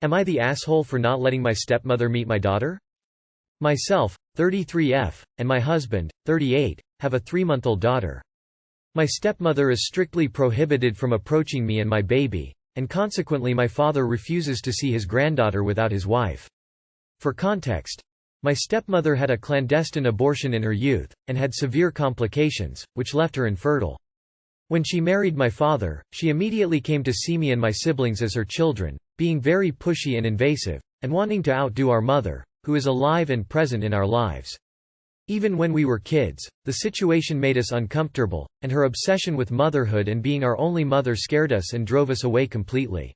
Am I the asshole for not letting my stepmother meet my daughter? Myself, 33F, and my husband, 38, have a 3-month-old daughter. My stepmother is strictly prohibited from approaching me and my baby, and consequently my father refuses to see his granddaughter without his wife. For context, my stepmother had a clandestine abortion in her youth, and had severe complications, which left her infertile. When she married my father, she immediately came to see me and my siblings as her children, being very pushy and invasive, and wanting to outdo our mother, who is alive and present in our lives. Even when we were kids, the situation made us uncomfortable, and her obsession with motherhood and being our only mother scared us and drove us away completely.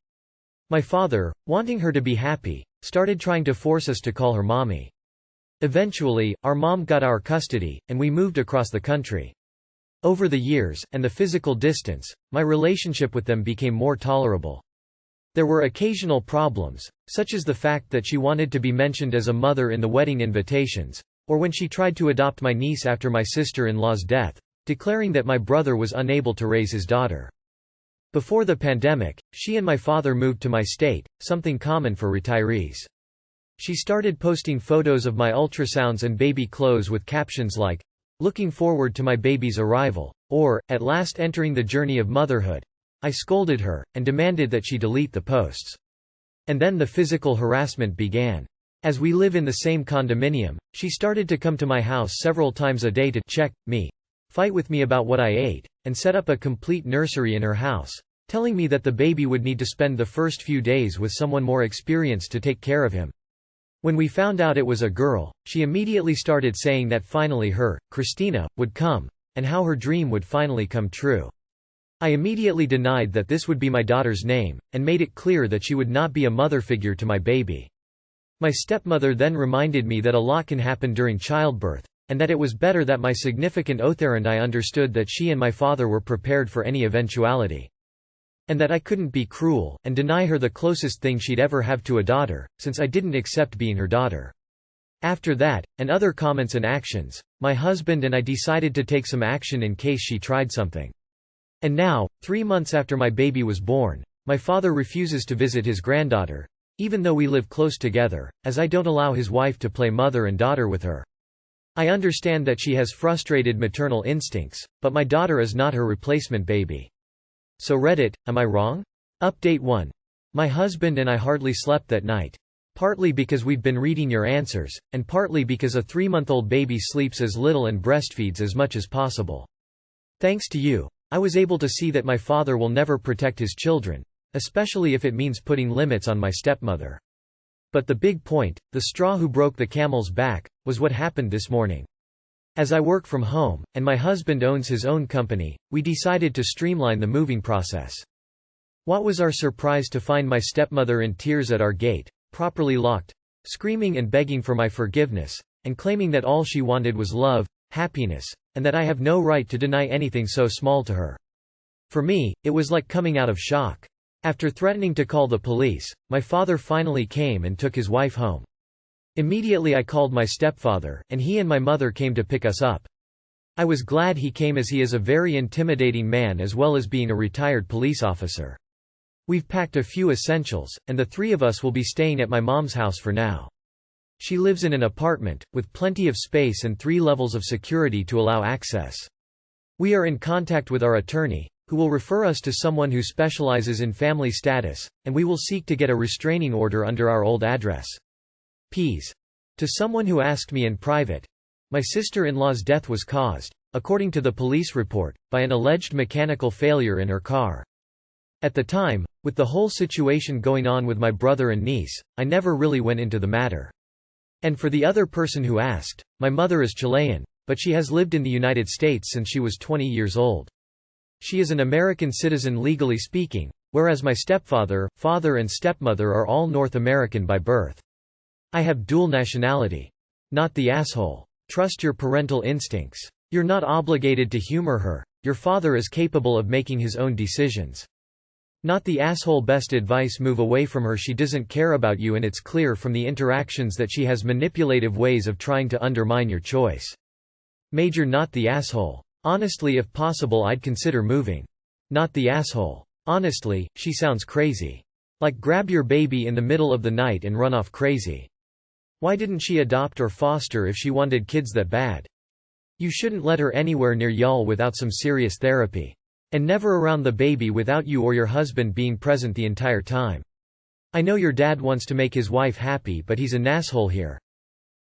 My father, wanting her to be happy, started trying to force us to call her mommy. Eventually, our mom got our custody, and we moved across the country. Over the years, and the physical distance, my relationship with them became more tolerable. There were occasional problems, such as the fact that she wanted to be mentioned as a mother in the wedding invitations, or when she tried to adopt my niece after my sister-in-law's death, declaring that my brother was unable to raise his daughter. Before the pandemic, she and my father moved to my state, something common for retirees. She started posting photos of my ultrasounds and baby clothes with captions like, "Looking forward to my baby's arrival," or, "At last entering the journey of motherhood." I scolded her, and demanded that she delete the posts. And then the physical harassment began. As we live in the same condominium, she started to come to my house several times a day to check me, fight with me about what I ate, and set up a complete nursery in her house, telling me that the baby would need to spend the first few days with someone more experienced to take care of him. When we found out it was a girl, she immediately started saying that finally her, Christina, would come, and how her dream would finally come true. I immediately denied that this would be my daughter's name, and made it clear that she would not be a mother figure to my baby. My stepmother then reminded me that a lot can happen during childbirth, and that it was better that my significant other and I understood that she and my father were prepared for any eventuality. And that I couldn't be cruel, and deny her the closest thing she'd ever have to a daughter, since I didn't accept being her daughter. After that, and other comments and actions, my husband and I decided to take some action in case she tried something. And now, 3 months after my baby was born, my father refuses to visit his granddaughter, even though we live close together, as I don't allow his wife to play mother and daughter with her. I understand that she has frustrated maternal instincts, but my daughter is not her replacement baby. So Reddit, am I wrong? Update 1. My husband and I hardly slept that night. Partly because we've been reading your answers, and partly because a 3-month-old baby sleeps as little and breastfeeds as much as possible. Thanks to you, I was able to see that my father will never protect his children, especially if it means putting limits on my stepmother. But the big point, the straw who broke the camel's back, was what happened this morning. As I work from home, and my husband owns his own company, we decided to streamline the moving process. What was our surprise to find my stepmother in tears at our gate, properly locked, screaming and begging for my forgiveness, and claiming that all she wanted was love, happiness, and that I have no right to deny anything so small to her. For me, it was like coming out of shock. After threatening to call the police, my father finally came and took his wife home. Immediately I called my stepfather, and he and my mother came to pick us up. I was glad he came as he is a very intimidating man as well as being a retired police officer. We've packed a few essentials, and the 3 of us will be staying at my mom's house for now. She lives in an apartment, with plenty of space and 3 levels of security to allow access. We are in contact with our attorney, who will refer us to someone who specializes in family status, and we will seek to get a restraining order under our old address. Ps. To someone who asked me in private, my sister-in-law's death was caused, according to the police report, by an alleged mechanical failure in her car. At the time, with the whole situation going on with my brother and niece, I never really went into the matter. And for the other person who asked, my mother is Chilean, but she has lived in the United States since she was 20 years old. She is an American citizen legally speaking, whereas my stepfather, father and stepmother are all North American by birth. I have dual nationality. Not the asshole. Trust your parental instincts. You're not obligated to humor her, your father is capable of making his own decisions. Not the asshole. Best advice: move away from her. She doesn't care about you, and it's clear from the interactions that she has manipulative ways of trying to undermine your choice. Major: not the asshole. Honestly, if possible I'd consider moving. Not the asshole. Honestly, she sounds crazy. Like grab your baby in the middle of the night and run off crazy. Why didn't she adopt or foster if she wanted kids that bad? You shouldn't let her anywhere near y'all without some serious therapy. And never around the baby without you or your husband being present the entire time. I know your dad wants to make his wife happy, but he's an asshole here.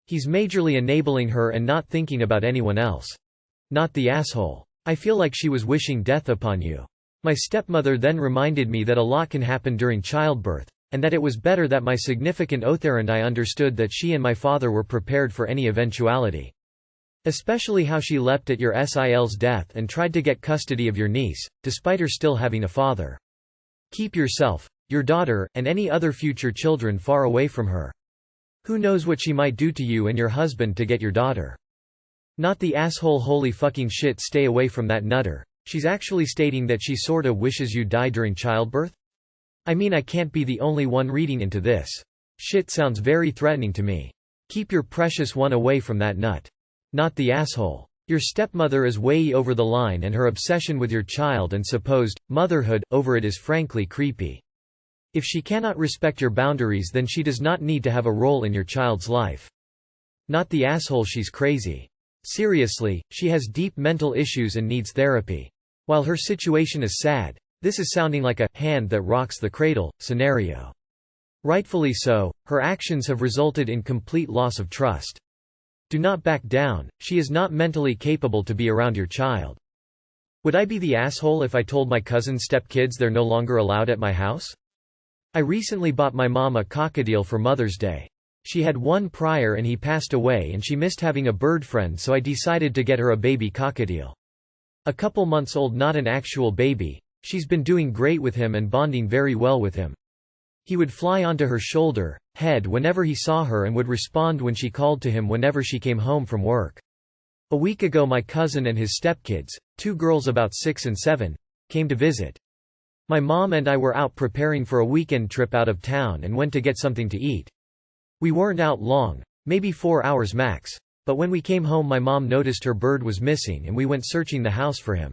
He's majorly enabling her and not thinking about anyone else. Not the asshole. I feel like she was wishing death upon you. My stepmother then reminded me that a lot can happen during childbirth, and that it was better that my significant other and I understood that she and my father were prepared for any eventuality. Especially how she leapt at your SIL's death and tried to get custody of your niece, despite her still having a father. Keep yourself, your daughter, and any other future children far away from her. Who knows what she might do to you and your husband to get your daughter. Not the asshole holy fucking shit, stay away from that nutter. She's actually stating that she sorta wishes you die during childbirth? I mean, I can't be the only one reading into this. Shit sounds very threatening to me. Keep your precious one away from that nut. Not the asshole. Your stepmother is way over the line, and her obsession with your child and supposed motherhood over it is frankly creepy. If she cannot respect your boundaries, then she does not need to have a role in your child's life. Not the asshole, she's crazy. Seriously, she has deep mental issues and needs therapy. While her situation is sad, this is sounding like a hand that rocks the cradle scenario. Rightfully so, her actions have resulted in complete loss of trust. Do not back down, she is not mentally capable to be around your child. Would I be the asshole if I told my cousin's stepkids they're no longer allowed at my house? I recently bought my mom a cockatiel for Mother's Day. She had one prior and he passed away, and she missed having a bird friend, so I decided to get her a baby cockatiel. A couple months old, not an actual baby. She's been doing great with him and bonding very well with him. He would fly onto her shoulder, head whenever he saw her, and would respond when she called to him whenever she came home from work. A week ago my cousin and his stepkids, 2 girls about 6 and 7, came to visit. My mom and I were out preparing for a weekend trip out of town and went to get something to eat. We weren't out long, maybe 4 hours max, but when we came home my mom noticed her bird was missing and we went searching the house for him.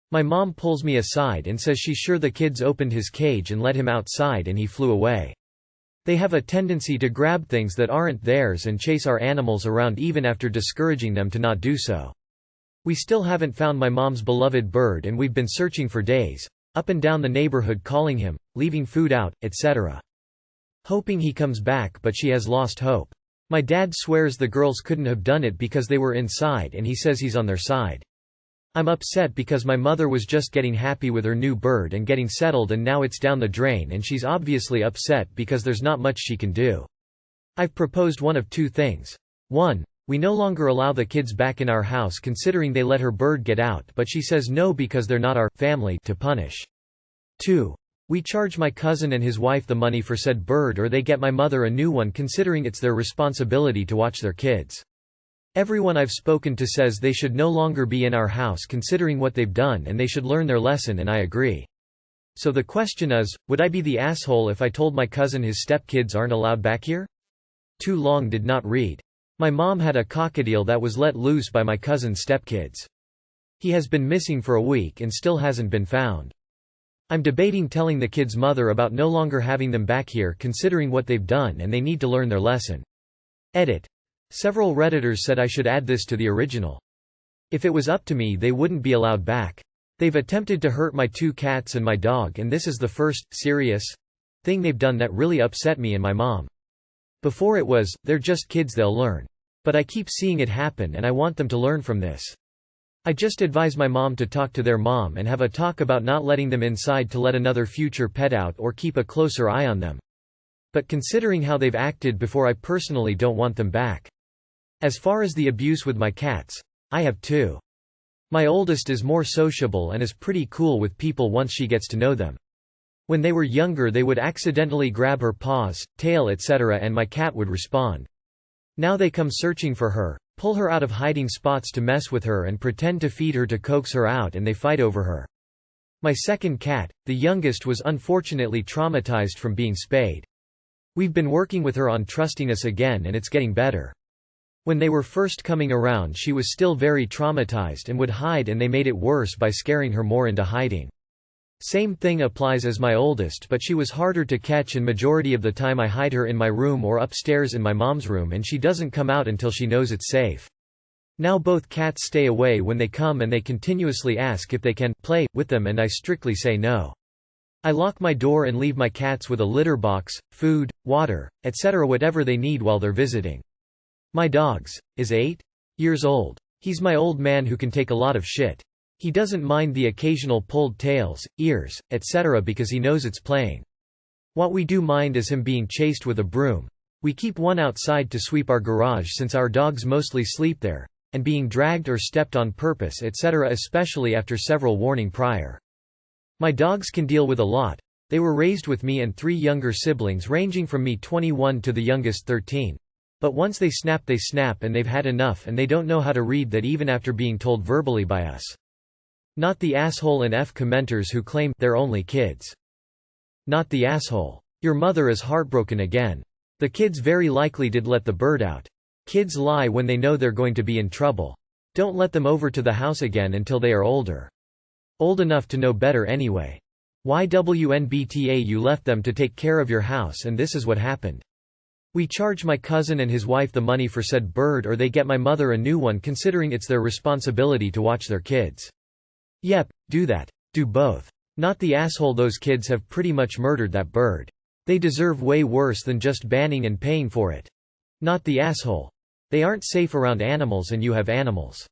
My mom pulls me aside and says she's sure the kids opened his cage and let him outside and he flew away. They have a tendency to grab things that aren't theirs and chase our animals around even after discouraging them to not do so. We still haven't found my mom's beloved bird and we've been searching for days, up and down the neighborhood calling him, leaving food out, etc. Hoping he comes back, but she has lost hope. My dad swears the girls couldn't have done it because they were inside and he says he's on their side. I'm upset because my mother was just getting happy with her new bird and getting settled, and now it's down the drain, and she's obviously upset because there's not much she can do. I've proposed one of 2 things. 1. We no longer allow the kids back in our house considering they let her bird get out, but she says no because they're not our family to punish. 2. We charge my cousin and his wife the money for said bird, or they get my mother a new one considering it's their responsibility to watch their kids. Everyone I've spoken to says they should no longer be in our house considering what they've done, and they should learn their lesson, and I agree. So the question is, would I be the asshole if I told my cousin his stepkids aren't allowed back here? Too long did not read. My mom had a cockatiel that was let loose by my cousin's stepkids. He has been missing for a week and still hasn't been found. I'm debating telling the kids' mother about no longer having them back here considering what they've done, and they need to learn their lesson. Edit. Several Redditors said I should add this to the original. If it was up to me, they wouldn't be allowed back. They've attempted to hurt my 2 cats and my dog, and this is the first serious thing they've done that really upset me and my mom. Before it was, they're just kids, they'll learn. But I keep seeing it happen and I want them to learn from this. I just advise my mom to talk to their mom and have a talk about not letting them inside to let another future pet out or keep a closer eye on them. But considering how they've acted before, I personally don't want them back. As far as the abuse with my cats, I have 2. My oldest is more sociable and is pretty cool with people once she gets to know them. When they were younger they would accidentally grab her paws, tail, etc., and my cat would respond. Now they come searching for her, pull her out of hiding spots to mess with her and pretend to feed her to coax her out, and they fight over her. My second cat, the youngest, was unfortunately traumatized from being spayed. We've been working with her on trusting us again and it's getting better. When they were first coming around she was still very traumatized and would hide, and they made it worse by scaring her more into hiding. Same thing applies as my oldest, but she was harder to catch and majority of the time I hide her in my room or upstairs in my mom's room and she doesn't come out until she knows it's safe. Now both cats stay away when they come and they continuously ask if they can play with them and I strictly say no. I lock my door and leave my cats with a litter box, food, water, etc. whatever they need while they're visiting. My dog's is 8 years old. He's my old man who can take a lot of shit. He doesn't mind the occasional pulled tails, ears, etc. because he knows it's playing. What we do mind is him being chased with a broom. We keep one outside to sweep our garage since our dogs mostly sleep there, and being dragged or stepped on purpose etc. especially after several warning prior. My dogs can deal with a lot. They were raised with me and 3 younger siblings ranging from me 21 to the youngest 13. But once they snap and they've had enough and they don't know how to read that even after being told verbally by us. Not the asshole and F commenters who claim they're only kids. Not the asshole. Your mother is heartbroken again. The kids very likely did let the bird out. Kids lie when they know they're going to be in trouble. Don't let them over to the house again until they are older. Old enough to know better anyway. YWNBTA you left them to take care of your house and this is what happened. We charge my cousin and his wife the money for said bird or they get my mother a new one considering it's their responsibility to watch their kids. Yep, do that. Do both. Not the asshole those kids have pretty much murdered that bird. They deserve way worse than just banning and paying for it. Not the asshole. They aren't safe around animals and you have animals.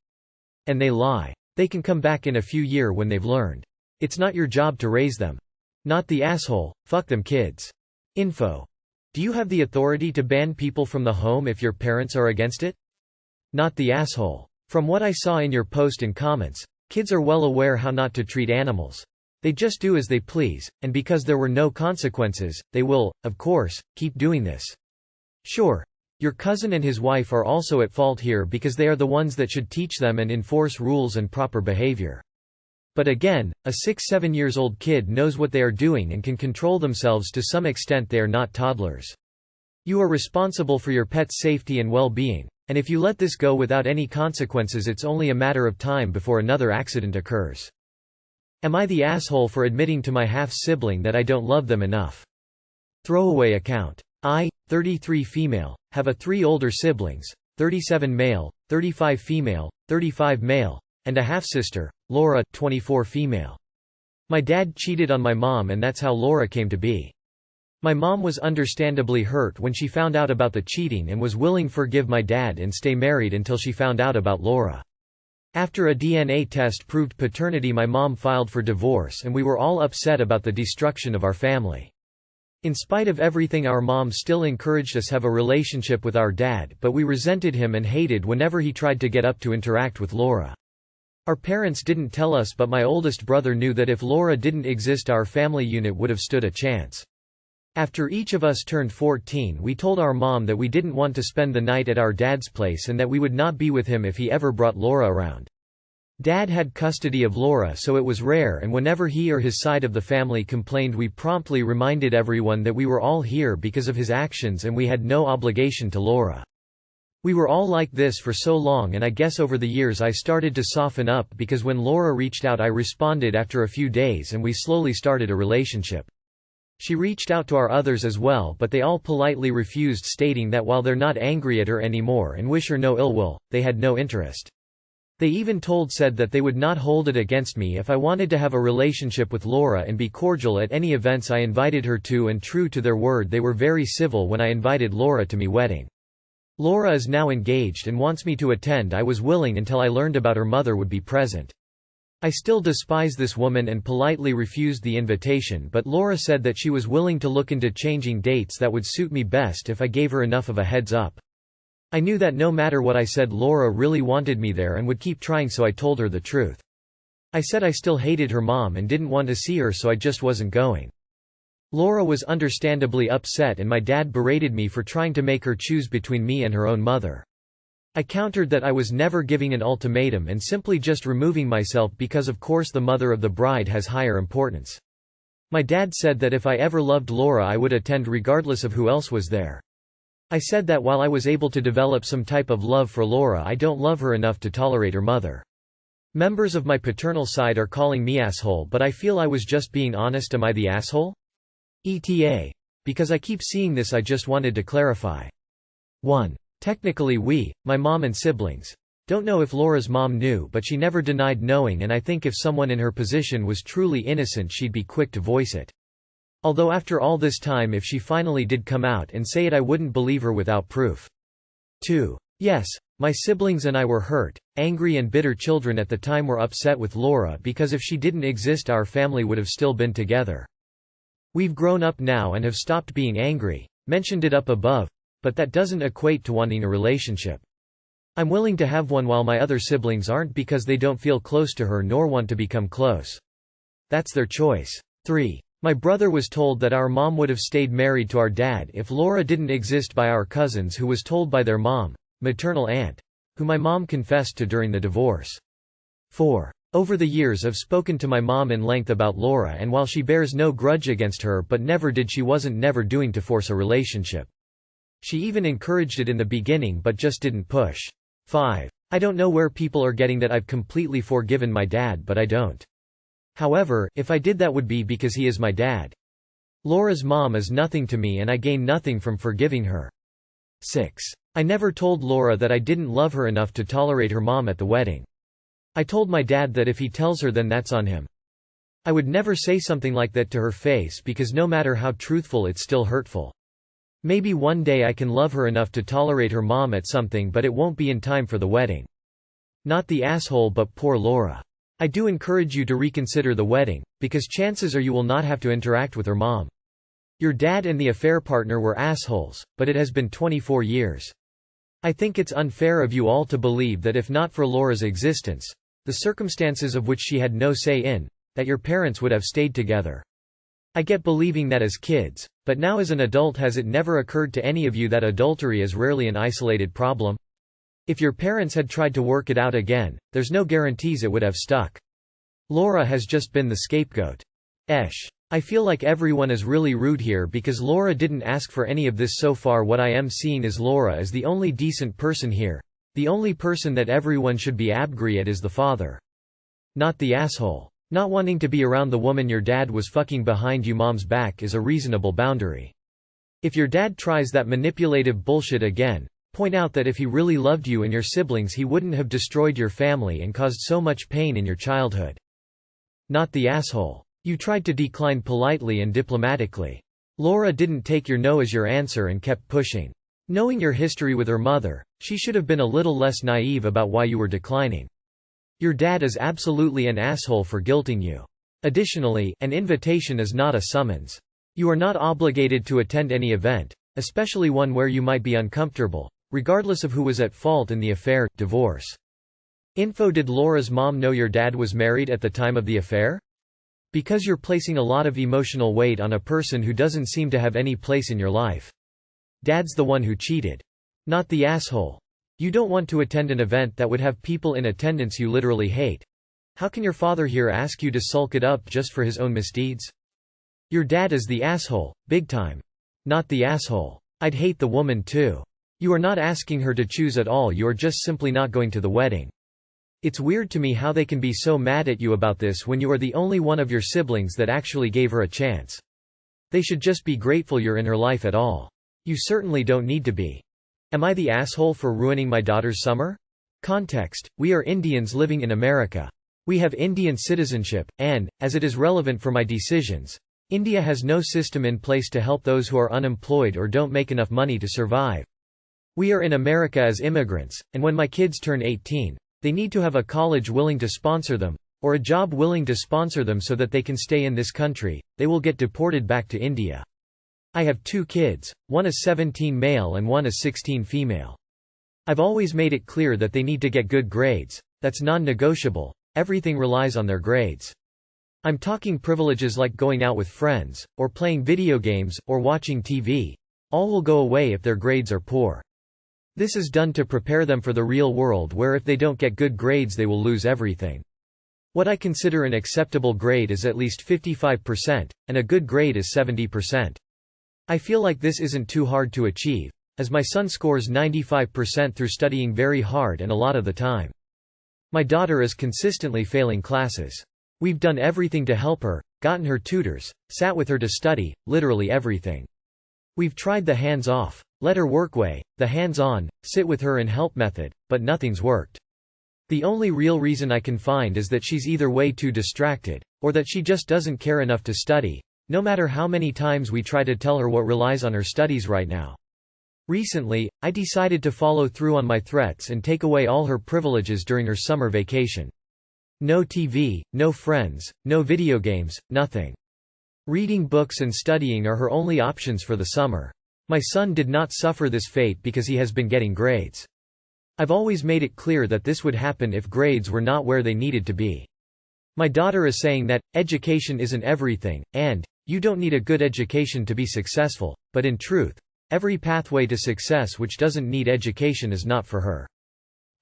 And they lie. They can come back in a few years when they've learned. It's not your job to raise them. Not the asshole, fuck them kids. Info. Do you have the authority to ban people from the home if your parents are against it? Not the asshole. From what I saw in your post and comments, kids are well aware how not to treat animals. They just do as they please, and because there were no consequences, they will, of course, keep doing this. Sure. Your cousin and his wife are also at fault here because they are the ones that should teach them and enforce rules and proper behavior. But again, a 6-7 years old kid knows what they are doing and can control themselves to some extent. They are not toddlers. You are responsible for your pet's safety and well-being, and if you let this go without any consequences it's only a matter of time before another accident occurs. Am I the asshole for admitting to my half-sibling that I don't love them enough? Throwaway account. I, 33 female, have 3 older siblings, 37 male, 35 female, 35 male, and a half-sister, Laura, 24 female. My dad cheated on my mom and that's how Laura came to be. My mom was understandably hurt when she found out about the cheating and was willing to forgive my dad and stay married until she found out about Laura. After a DNA test proved paternity my mom filed for divorce and we were all upset about the destruction of our family. In spite of everything our mom still encouraged us have a relationship with our dad but we resented him and hated whenever he tried to get up to interact with Laura. Our parents didn't tell us but my oldest brother knew that if Laura didn't exist our family unit would have stood a chance. After each of us turned 14 we told our mom that we didn't want to spend the night at our dad's place and that we would not be with him if he ever brought Laura around. Dad had custody of Laura so it was rare and whenever he or his side of the family complained we promptly reminded everyone that we were all here because of his actions and we had no obligation to Laura. We were all like this for so long and I guess over the years I started to soften up because when Laura reached out I responded after a few days and we slowly started a relationship. She reached out to our others as well but they all politely refused stating that while they're not angry at her anymore and wish her no ill will, they had no interest. They even said that they would not hold it against me if I wanted to have a relationship with Laura and be cordial at any events I invited her to and true to their word they were very civil when I invited Laura to my wedding. Laura is now engaged and wants me to attend. I was willing until I learned about her mother would be present. I still despise this woman and politely refused the invitation but Laura said that she was willing to look into changing dates that would suit me best if I gave her enough of a heads up. I knew that no matter what I said Laura really wanted me there and would keep trying so I told her the truth. I said I still hated her mom and didn't want to see her so I just wasn't going. Laura was understandably upset and my dad berated me for trying to make her choose between me and her own mother. I countered that I was never giving an ultimatum and simply just removing myself because of course the mother of the bride has higher importance. My dad said that if I ever loved Laura I would attend regardless of who else was there. I said that while I was able to develop some type of love for Laura I don't love her enough to tolerate her mother. Members of my paternal side are calling me asshole, but I feel I was just being honest. Am I the asshole? ETA. Because I keep seeing this, I just wanted to clarify. 1. Technically we, my mom and siblings, don't know if Laura's mom knew, but she never denied knowing, and I think if someone in her position was truly innocent she'd be quick to voice it. Although after all this time, if she finally did come out and say it, I wouldn't believe her without proof. 2. Yes, my siblings and I were hurt, angry and bitter children at the time. Were upset with Laura because if she didn't exist our family would have still been together. We've grown up now and have stopped being angry, mentioned it up above, but that doesn't equate to wanting a relationship. I'm willing to have one while my other siblings aren't, because they don't feel close to her nor want to become close. That's their choice. 3. My brother was told that our mom would have stayed married to our dad if Laura didn't exist by our cousins, who was told by their mom, maternal aunt, who my mom confessed to during the divorce. 4. Over the years I've spoken to my mom in length about Laura, and while she bears no grudge against her, but never did, she wasn't never doing to force a relationship. She even encouraged it in the beginning but just didn't push. 5. I don't know where people are getting that I've completely forgiven my dad, but I don't. However, if I did, that would be because he is my dad. Laura's mom is nothing to me and I gain nothing from forgiving her. 6. I never told Laura that I didn't love her enough to tolerate her mom at the wedding. I told my dad that if he tells her, then that's on him. I would never say something like that to her face, because no matter how truthful, it's still hurtful. Maybe one day I can love her enough to tolerate her mom at something, but it won't be in time for the wedding. Not the asshole, but poor Laura. I do encourage you to reconsider the wedding, because chances are you will not have to interact with her mom. Your dad and the affair partner were assholes, but it has been 24 years. I think it's unfair of you all to believe that if not for Laura's existence, the circumstances of which she had no say in, that your parents would have stayed together. I get believing that as kids, but now as an adult, has it never occurred to any of you that adultery is rarely an isolated problem? If your parents had tried to work it out again, there's no guarantees it would have stuck. Laura has just been the scapegoat. I feel like everyone is really rude here because Laura didn't ask for any of this so far. What I am seeing is Laura as the only decent person here. The only person that everyone should be angry at is the father. Not the asshole. Not wanting to be around the woman your dad was fucking behind your mom's back is a reasonable boundary. If your dad tries that manipulative bullshit again, point out that if he really loved you and your siblings, he wouldn't have destroyed your family and caused so much pain in your childhood. Not the asshole. You tried to decline politely and diplomatically. Laura didn't take your no as your answer and kept pushing. Knowing your history with her mother, she should have been a little less naive about why you were declining. Your dad is absolutely an asshole for guilting you. Additionally, an invitation is not a summons. You are not obligated to attend any event, especially one where you might be uncomfortable, regardless of who was at fault in the affair. Divorce info. Did Laura's mom know your dad was married at the time of the affair? Because you're placing a lot of emotional weight on a person who doesn't seem to have any place in your life. Dad's the one who cheated. Not the asshole. You don't want to attend an event that would have people in attendance you literally hate. How can your father here ask you to sulk it up just for his own misdeeds? Your dad is the asshole, big time. Not the asshole. I'd hate the woman too. You are not asking her to choose at all, you are just simply not going to the wedding. It's weird to me how they can be so mad at you about this when you are the only one of your siblings that actually gave her a chance. They should just be grateful you're in her life at all. You certainly don't need to be. Am I the asshole for ruining my daughter's summer? Context: we are Indians living in America. We have Indian citizenship, and, as it is relevant for my decisions, India has no system in place to help those who are unemployed or don't make enough money to survive. We are in America as immigrants, and when my kids turn 18, they need to have a college willing to sponsor them, or a job willing to sponsor them so that they can stay in this country. They will get deported back to India. I have 2 kids, one is 17 male and one is 16 female. I've always made it clear that they need to get good grades. That's non-negotiable. Everything relies on their grades. I'm talking privileges like going out with friends, or playing video games, or watching TV. All will go away if their grades are poor. This is done to prepare them for the real world, where if they don't get good grades they will lose everything. What I consider an acceptable grade is at least 55%, and a good grade is 70%. I feel like this isn't too hard to achieve, as my son scores 95% through studying very hard and a lot of the time. My daughter is consistently failing classes. We've done everything to help her, gotten her tutors, sat with her to study, literally everything. We've tried the hands-off, let her work way, the hands-on, sit with her and help method, but nothing's worked. The only real reason I can find is that she's either way too distracted, or that she just doesn't care enough to study, no matter how many times we try to tell her what relies on her studies right now. Recently, I decided to follow through on my threats and take away all her privileges during her summer vacation. No TV, no friends, no video games, nothing. Reading books and studying are her only options for the summer. My son did not suffer this fate because he has been getting grades. I've always made it clear that this would happen if grades were not where they needed to be. My daughter is saying that, education isn't everything, and, you don't need a good education to be successful, but in truth, every pathway to success which doesn't need education is not for her.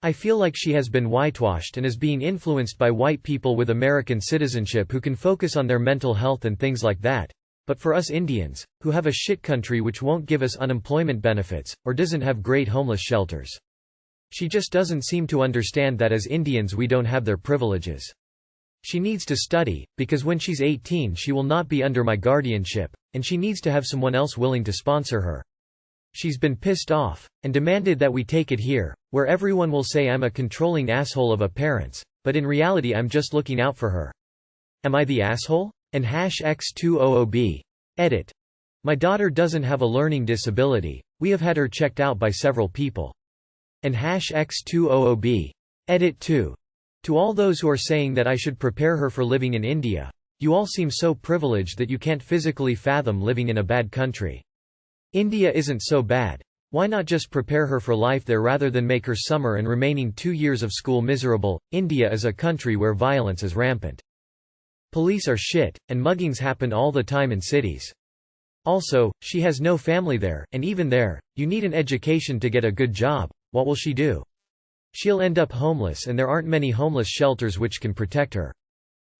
I feel like she has been whitewashed and is being influenced by white people with American citizenship who can focus on their mental health and things like that. But for us Indians, who have a shit country which won't give us unemployment benefits, or doesn't have great homeless shelters. She just doesn't seem to understand that as Indians we don't have their privileges. She needs to study, because when she's 18 she will not be under my guardianship, and she needs to have someone else willing to sponsor her. She's been pissed off, and demanded that we take it here, where everyone will say I'm a controlling asshole of a parents, but in reality I'm just looking out for her. Am I the asshole? And #X200B. Edit. My daughter doesn't have a learning disability, we have had her checked out by several people. And #X200B. Edit 2. To all those who are saying that I should prepare her for living in India, you all seem so privileged that you can't physically fathom living in a bad country. India isn't so bad. Why not just prepare her for life there rather than make her summer and remaining 2 years of school miserable? India is a country where violence is rampant. Police are shit, and muggings happen all the time in cities. Also, she has no family there, and even there, you need an education to get a good job. What will she do? She'll end up homeless, and there aren't many homeless shelters which can protect her.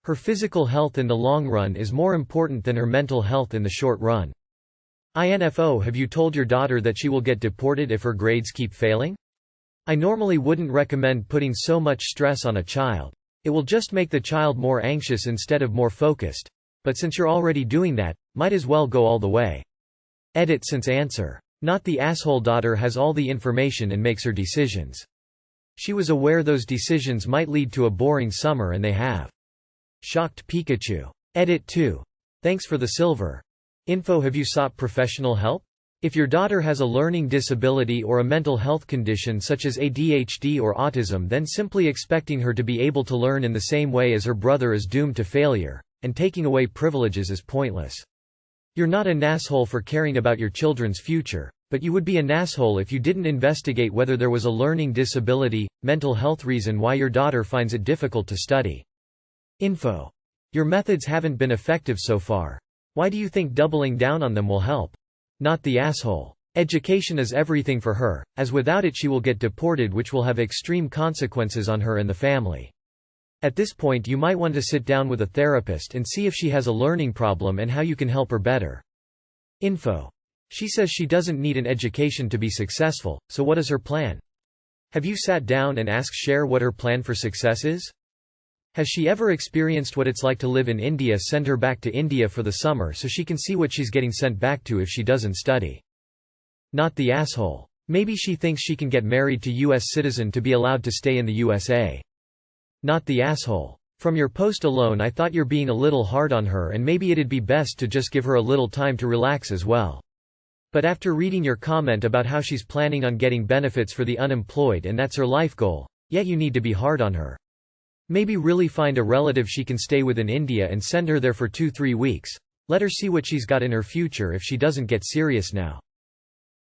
Her physical health in the long run is more important than her mental health in the short run. INFO, have you told your daughter that she will get deported if her grades keep failing? I normally wouldn't recommend putting so much stress on a child. It will just make the child more anxious instead of more focused. But since you're already doing that, might as well go all the way. Edit since answer. Not the asshole daughter has all the information and makes her decisions. She was aware those decisions might lead to a boring summer and they have. Shocked Pikachu. Edit 2. Thanks for the silver. Info. Have you sought professional help? If your daughter has a learning disability or a mental health condition such as ADHD or autism, then simply expecting her to be able to learn in the same way as her brother is doomed to failure, and taking away privileges is pointless. You're not an asshole for caring about your children's future, but you would be an asshole if you didn't investigate whether there was a learning disability, mental health reason why your daughter finds it difficult to study. Info. Your methods haven't been effective so far. Why do you think doubling down on them will help? Not the asshole. Education is everything for her, as without it she will get deported, which will have extreme consequences on her and the family. At this point you might want to sit down with a therapist and see if she has a learning problem and how you can help her better. Info. She says she doesn't need an education to be successful, so what is her plan? Have you sat down and asked Cher what her plan for success is? Has she ever experienced what it's like to live in India? Send her back to India for the summer so she can see what she's getting sent back to if she doesn't study. Not the asshole. Maybe she thinks she can get married to US citizen to be allowed to stay in the USA. Not the asshole. From your post alone I thought you're being a little hard on her and maybe it'd be best to just give her a little time to relax as well. But after reading your comment about how she's planning on getting benefits for the unemployed and that's her life goal, yet you need to be hard on her. Maybe really find a relative she can stay with in India and send her there for 2-3 weeks. Let her see what she's got in her future if she doesn't get serious now.